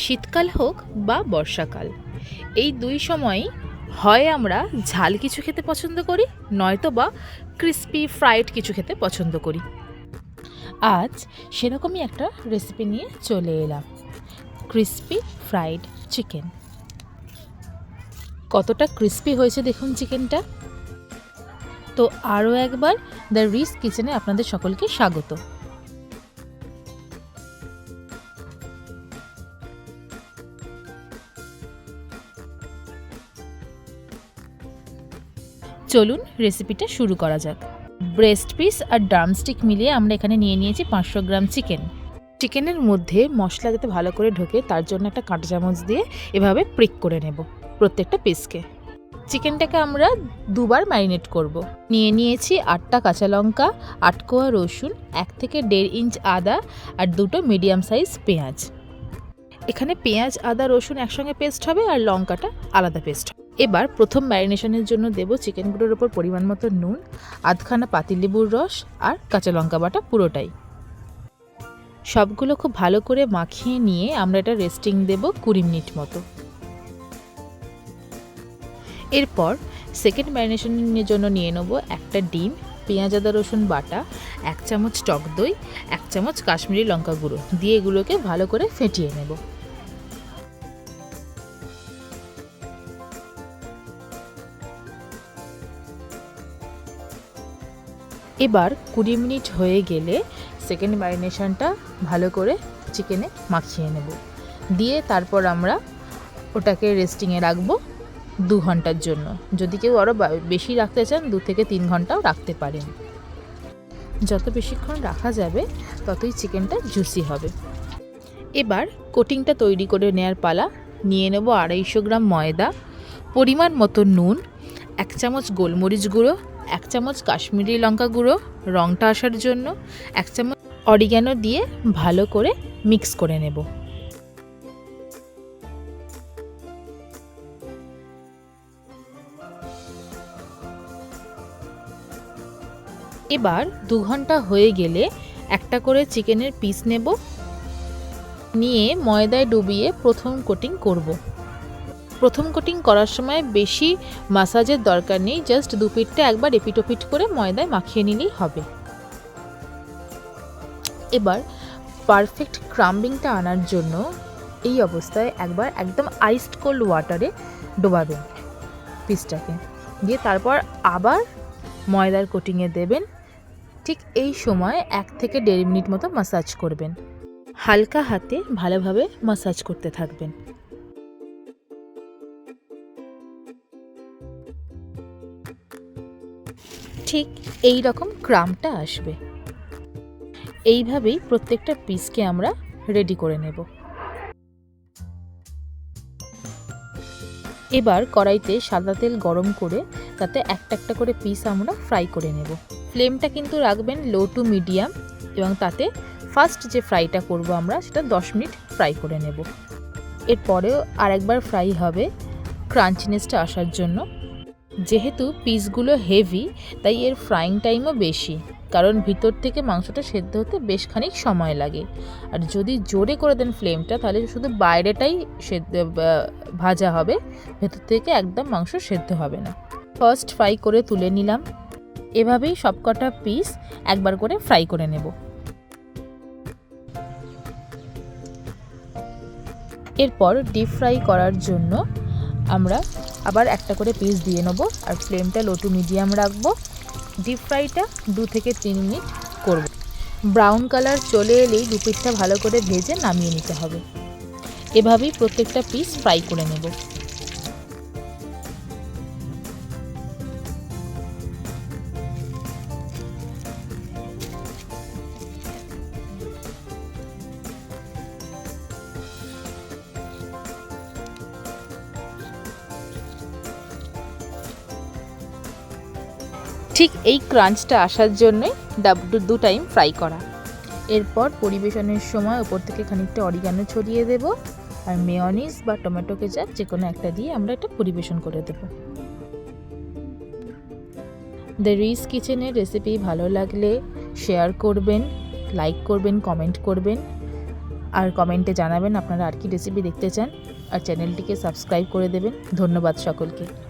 শীতকাল হোক বা বর্ষাকাল, এই দুই সময়ই হয় আমরা ঝাল কিছু খেতে পছন্দ করি, নয়তো বা ক্রিস্পি ফ্রাইড কিছু খেতে পছন্দ করি। আজ সেরকমই একটা রেসিপি নিয়ে চলে এলাম, ক্রিস্পি ফ্রাইড চিকেন। কতটা ক্রিস্পি হয়েছে দেখুন চিকেনটা। তো আরও একবার দ্য রিস কিচেনে আপনাদের সকলকে স্বাগত। চলুন রেসিপিটা শুরু করা যাক। ব্রেস্ট পিস আর ড্রামস্টিক মিলিয়ে আমরা এখানে নিয়ে নিয়েছি 500 গ্রাম চিকেন। চিকেনের মধ্যে মশলা যাতে ভালো করে ঢোকে তার জন্য একটা কাঁটা চামচ দিয়ে এভাবে প্রিক করে নেব প্রত্যেকটা পিসকে। চিকেনটাকে আমরা দুবার ম্যারিনেট করব। নিয়ে নিয়েছি 8টা কাঁচা লঙ্কা, 8 কোয়া রসুন, 1 থেকে 1.5 ইঞ্চ আদা আর 2টো মিডিয়াম সাইজ পেঁয়াজ। এখানে পেঁয়াজ আদা রসুন একসঙ্গে পেস্ট হবে আর লঙ্কাটা আলাদা পেস্ট হবে। এবার প্রথম ম্যারিনেশনের জন্য দেব চিকেনগুলোর ওপর পরিমাণ মতো নুন, আধখানা পাতিলেবুর রস আর কাঁচা লঙ্কা বাটা পুরোটাই। সবগুলো খুব ভালো করে মাখিয়ে নিয়ে আমরা এটা রেস্টিং দেব 20 মিনিট মতো। এরপর সেকেন্ড ম্যারিনেশনের জন্য নিয়ে নেব একটা ডিম, পেঁয়াজ আদা রসুন বাটা, 1 চামচ টক দই, 1 চামচ কাশ্মীরি লঙ্কা গুঁড়ো দিয়ে এগুলোকে ভালো করে ফেটিয়ে নেব। এবার 20 মিনিট হয়ে গেলে সেকেন্ড ম্যারিনেশনটা ভালো করে চিকেনে মাখিয়ে নেব, দিয়ে তারপর আমরা ওটাকে রেস্টিংয়ে রাখবো 2 ঘন্টার জন্য। যদি কেউ আরও বেশি রাখতে চান 2 থেকে 3 ঘন্টাও রাখতে পারেন। যত বেশিক্ষণ রাখা যাবে ততই চিকেনটা জুসি হবে। এবার কোটিংটা তৈরি করে নেওয়ার পালা। নিয়ে নেব 250 গ্রাম ময়দা, পরিমাণ মতো নুন, 1 চামচ গোলমরিচ গুঁড়ো, 1 চামচ কাশ্মীরি লঙ্কা গুঁড়ো রঙটা আসার জন্য, 1 চামচ অরিগ্যানো দিয়ে ভালো করে মিক্স করে নেব। এবার 2 ঘন্টা হয়ে গেলে একটা করে চিকেনের পিস নেব, নিয়ে ময়দায় ডুবিয়ে প্রথম কোটিং করব। প্রথম কোটিং করার সময় বেশি মাসাজের দরকার নেই, জাস্ট 2 পিঠটা একবার এপিটোপিট করে ময়দায় মাখিয়ে নিলেই হবে। এবার পারফেক্ট ক্রাম্বিংটা আনার জন্য এই অবস্থায় একবার একদম আইসড কোল্ড ওয়াটারে ডোবাবেন পিসটাকে, দিয়ে তারপর আবার ময়দার কোটিংয়ে দেবেন। ঠিক এই সময় 1 থেকে 1.5 মিনিট মতো মাসাজ করবেন। হালকা হাতে ভালোভাবে মাসাজ করতে থাকবেন। ঠিক এই রকম ক্রাম্বটা আসবে। এইভাবেই প্রত্যেকটা পিসকে আমরা রেডি করে নেব। এবার কড়াইতে সাদা তেল গরম করে তাতে একটা একটা করে পিস আমরা ফ্রাই করে নেব। ফ্লেমটা কিন্তু রাখবেন লো টু মিডিয়াম, এবং তাতে ফার্স্ট যে ফ্রাইটা করব আমরা সেটা 10 মিনিট ফ্রাই করে নেব। এরপরেও আরেকবার ফ্রাই হবে ক্রাঞ্চিনেসটা আসার জন্য। যেহেতু পিসগুলো হেভি তাই এর ফ্রাইং টাইমও বেশি, কারণ ভিতর থেকে মাংসটা সেদ্ধ হতে বেশ খানিক সময় লাগে। আর যদি জোরে করে দেন ফ্লেমটা তাহলে শুধু বাইরেটাই সেদ্ধ ভাজা হবে, ভেতর থেকে একদম মাংস সেদ্ধ হবে না। ফার্স্ট ফ্রাই করে তুলে নিলাম। এভাবেই সবকটা পিস একবার করে ফ্রাই করে নেব। এরপর ডিপ ফ্রাই করার জন্য আমরা আবার একটা করে পিস দিয়ে নেব আর ফ্লেমটা লো টু মিডিয়াম রাখবো। ডিপ ফ্রাইটা 2 থেকে 3 মিনিট করব। ব্রাউন কালার চলে এলেই 2 পিসটা ভালো করে ভেজে নামিয়ে নিতে হবে। এভাবেই প্রত্যেকটা পিস ফ্রাই করে নেব। ঠিক এই ক্রাঞ্চটা আসার জন্যই 2 টাইম ফ্রাই করা। এরপর পরিবেশনের সময় ওপর থেকে খানিকটা অরিগ্যানো ছড়িয়ে দেব আর মেয়োনিজ বা টমেটো কেচাপ যে কোনো একটা দিয়ে আমরা এটা পরিবেশন করে দেব। দ্য রিস কিচেনের রেসিপি ভালো লাগলে শেয়ার করবেন, লাইক করবেন, কমেন্ট করবেন। আর কমেন্টে জানাবেন আপনারা আর কি রেসিপি দেখতে চান, আর চ্যানেলটিকে সাবস্ক্রাইব করে দেবেন। ধন্যবাদ সকলকে।